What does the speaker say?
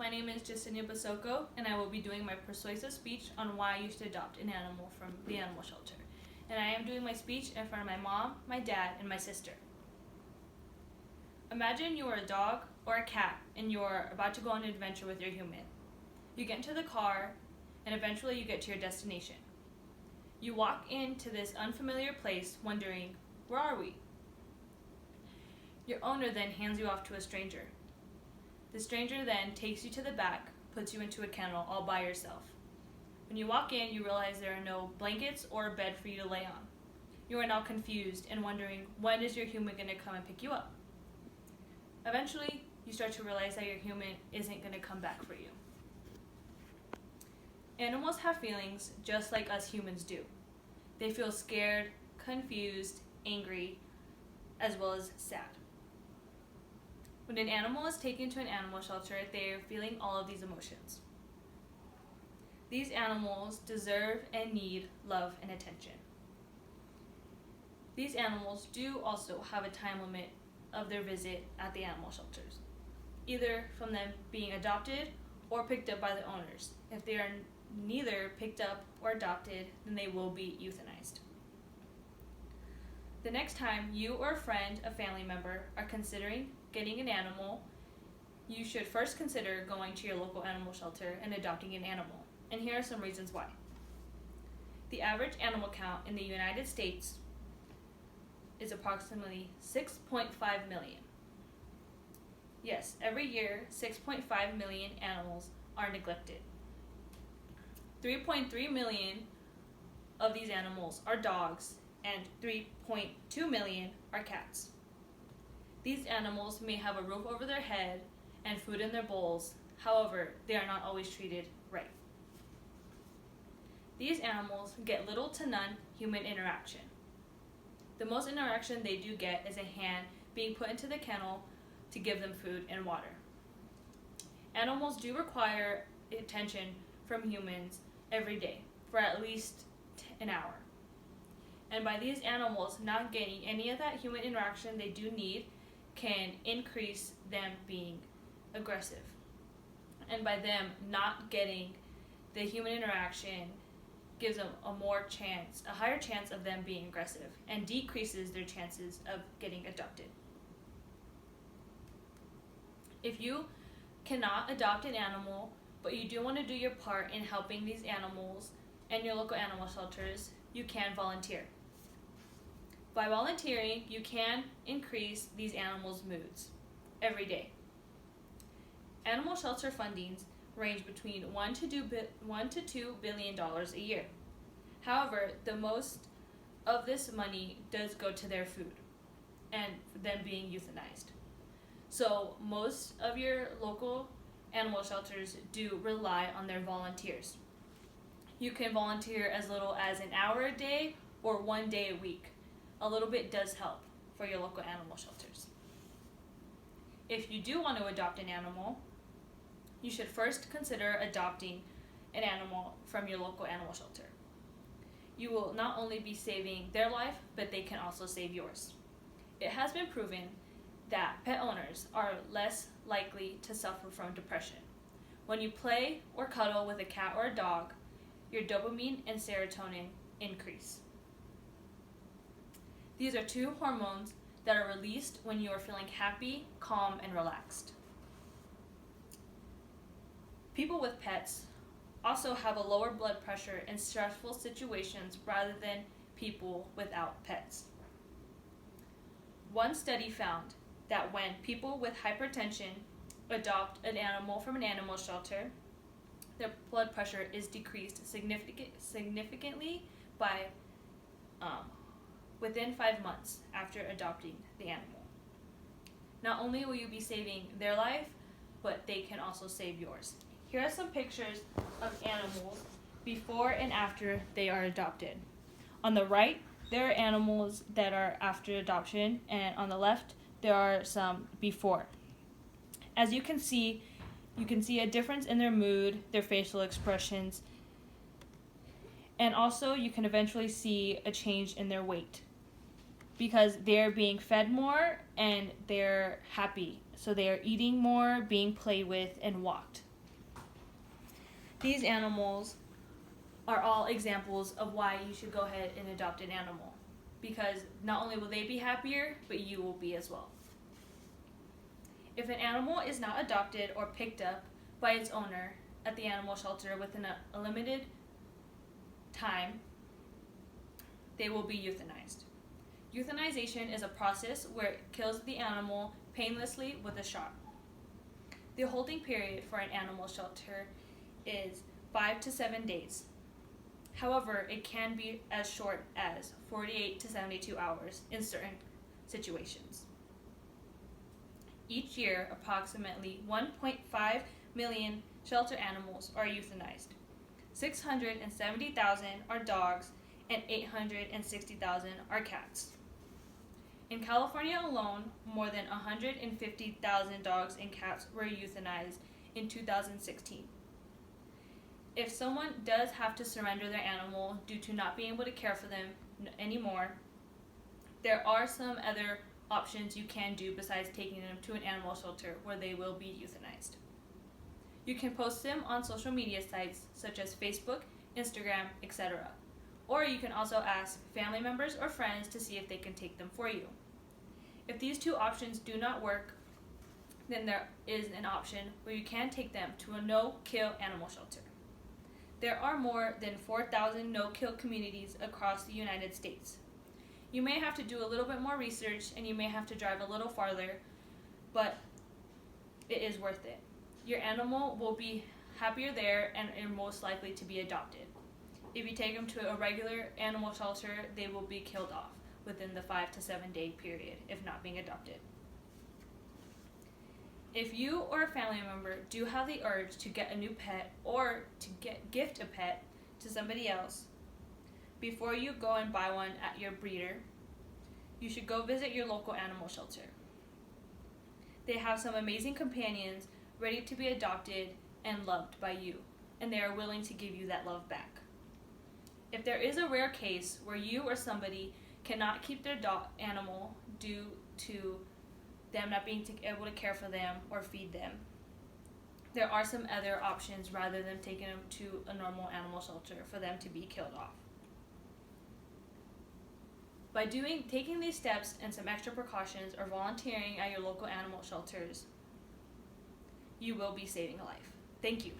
my name is Jacinia Basoko, and I will be doing my persuasive speech on why you should adopt an animal from the animal shelter. And I am doing my speech in front of my mom, my dad, and my sister. Imagine you are a dog or a cat, and you are about to go on an adventure with your human. You get into the car, and eventually you get to your destination. You walk into this unfamiliar place wondering, where are we? Your owner then hands you off to a stranger. The stranger then takes you to the back, puts you into a kennel all by yourself. When you walk in, you realize there are no blankets or a bed for you to lay on. You are now confused and wondering, when is your human going to come and pick you up? Eventually, you start to realize that your human isn't going to come back for you. Animals have feelings just like us humans do. They feel scared, confused, angry, as well as sad. When an animal is taken to an animal shelter, they are feeling all of these emotions. These animals deserve and need love and attention. These animals do also have a time limit of their visit at the animal shelters, either from them being adopted or picked up by the owners. If they are neither picked up or adopted, then they will be euthanized. The next time you or a friend, a family member, are considering getting an animal, you should first consider going to your local animal shelter and adopting an animal. And here are some reasons why. The average animal count in the United States is approximately 6.5 million. Yes, every year 6.5 million animals are neglected. 3.3 million of these animals are dogs and 3.2 million are cats. These animals may have a roof over their head and food in their bowls, however, they are not always treated right. These animals get little to none human interaction. The most interaction they do get is a hand being put into the kennel to give them food and water. Animals do require attention from humans every day for at least an hour. And by these animals not getting any of that human interaction they do need can increase them being aggressive. And by them not getting the human interaction gives them a higher chance of them being aggressive and decreases their chances of getting adopted. If you cannot adopt an animal, but you do want to do your part in helping these animals and your local animal shelters, you can volunteer. By volunteering, you can increase these animals' moods every day. Animal shelter fundings range between $1 to $2 billion a year. However, the most of this money does go to their food and them being euthanized. So most of your local animal shelters do rely on their volunteers. You can volunteer as little as an hour a day or 1 day a week. A little bit does help for your local animal shelters. If you do want to adopt an animal, you should first consider adopting an animal from your local animal shelter. You will not only be saving their life, but they can also save yours. It has been proven that pet owners are less likely to suffer from depression. When you play or cuddle with a cat or a dog, your dopamine and serotonin increase. These are two hormones that are released when you are feeling happy, calm, and relaxed. People with pets also have a lower blood pressure in stressful situations rather than people without pets. One study found that when people with hypertension adopt an animal from an animal shelter, their blood pressure is decreased significantly by within 5 months after adopting the animal. Not only will you be saving their life, but they can also save yours. Here are some pictures of animals before and after they are adopted. On the right, there are animals that are after adoption, and on the left, there are some before. As you can see a difference in their mood, their facial expressions, and also you can eventually see a change in their weight because they're being fed more and they're happy. So they are eating more, being played with, and walked. These animals are all examples of why you should go ahead and adopt an animal, because not only will they be happier, but you will be as well. If an animal is not adopted or picked up by its owner at the animal shelter within a limited time, they will be euthanized. Euthanization is a process where it kills the animal painlessly with a shot. The holding period for an animal shelter is 5 to 7 days. However, it can be as short as 48 to 72 hours in certain situations. Each year, approximately 1.5 million shelter animals are euthanized. 670,000 are dogs and 860,000 are cats. In California alone, more than 150,000 dogs and cats were euthanized in 2016. If someone does have to surrender their animal due to not being able to care for them anymore, there are some other options you can do besides taking them to an animal shelter where they will be euthanized. You can post them on social media sites such as Facebook, Instagram, etc. Or you can also ask family members or friends to see if they can take them for you. If these two options do not work, then there is an option where you can take them to a no-kill animal shelter. There are more than 4,000 no-kill communities across the United States. You may have to do a little bit more research and you may have to drive a little farther, but it is worth it. Your animal will be happier there and are most likely to be adopted. If you take them to a regular animal shelter, they will be killed off within the 5 to 7 day period if not being adopted. If you or a family member do have the urge to get a new pet or to gift a pet to somebody else, before you go and buy one at your breeder, you should go visit your local animal shelter. They have some amazing companions ready to be adopted and loved by you, and they are willing to give you that love back. If there is a rare case where you or somebody cannot keep their animal due to them not being able to care for them or feed them, there are some other options rather than taking them to a normal animal shelter for them to be killed off. By taking these steps and some extra precautions or volunteering at your local animal shelters, you will be saving a life. Thank you.